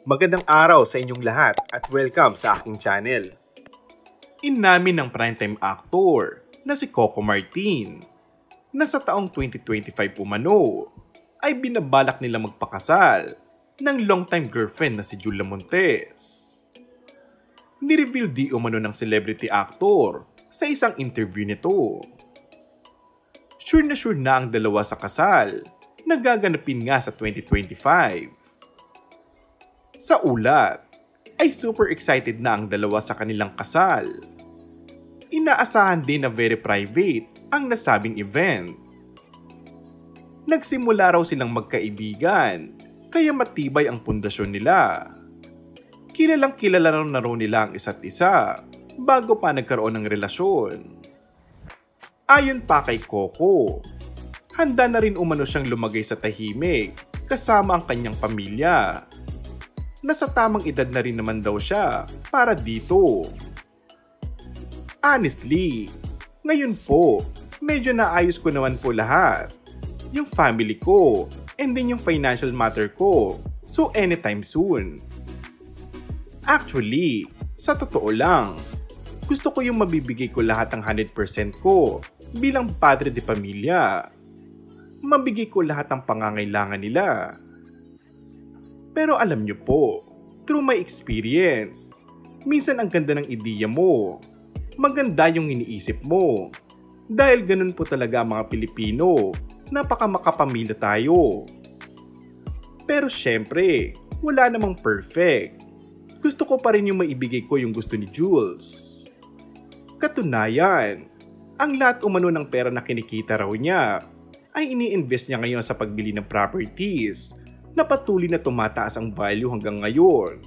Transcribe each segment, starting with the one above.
Magandang araw sa inyong lahat at welcome sa aking channel. Inamin ng primetime actor na si Coco Martin na sa taong 2025 umano ay binabalak nila magpakasal ng longtime girlfriend na si Julia Montes. Nireveal di umano ng celebrity actor sa isang interview nito. Sure na ang dalawa sa kasal na gaganapin nga sa 2025. Sa ulat, ay super excited na ang dalawa sa kanilang kasal. Inaasahan din na very private ang nasabing event. Nagsimula raw silang magkaibigan, kaya matibay ang pundasyon nila. Kilalang kilala na raw nila ang isa't isa bago pa nagkaroon ng relasyon. Ayon pa kay Coco, handa na rin umano siyang lumagay sa tahimik kasama ang kanyang pamilya. Nasa tamang edad na rin naman daw siya para dito. Honestly, ngayon po, medyo naayos ko naman po lahat. Yung family ko, and then yung financial matter ko. So anytime soon. Actually, sa totoo lang, gusto ko yung mabibigay ko lahat ng 100% ko bilang padre de pamilya. Mabigay ko lahat ng pangangailangan nila. Pero alam nyo po, through my experience, minsan ang ganda ng ideya mo. Maganda yung iniisip mo. Dahil ganun po talaga ang mga Pilipino, napakamakapamilya tayo. Pero syempre, wala namang perfect. Gusto ko pa rin yung maibigay ko yung gusto ni Jules. Katunayan, ang lahat umano ng pera na kinikita raw niya ay ini-invest niya ngayon sa pagbili ng properties na patuloy na tumataas ang value hanggang ngayon.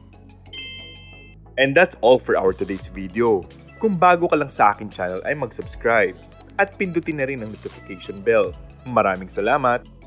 And that's all for our today's video. Kung bago ka lang sa aking channel ay mag-subscribe at pindutin na rin ang notification bell. Maraming salamat!